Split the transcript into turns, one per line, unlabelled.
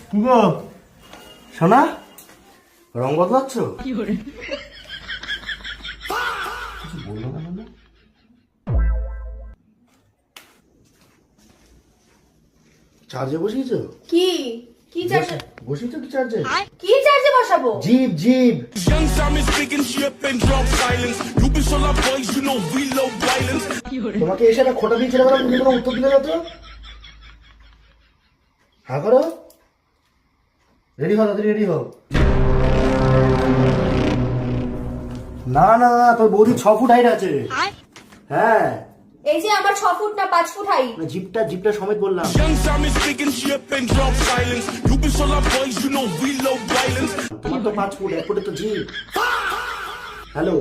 কি গো সোনা, রং বদলাচ্ছ? কিছু বললো না বললো? চার্জে বসিয়েছো?
কি কি চার্জে
বসিয়েছো কি চার্জে?
কি চার্জে বসাবো?
জিপ জিপ।
Young Simon speaking shit and drop silence. You be so love boys, you know we love violence.
তোমাকে এসে একটা খোটা দিয়েছিল বলে তুমি কোনো উত্তর দিলে না তো? হ্যাঁ করো, রেডি হও, তাড়াতাড়ি রেডি হও। না না তোর বৌদি 6 ফুট হাইট আছে। হ্যাঁ
এই যে আমার 6 ফুট না 5 ফুট হাইট।
জিপটা সমেত বললাম।
Young Simon speaking shit and drop silence. You be so love boys, you know we love violence.
তোমার তো 5 ফুট, 1 ফুটে তো জিপ। হ্যালো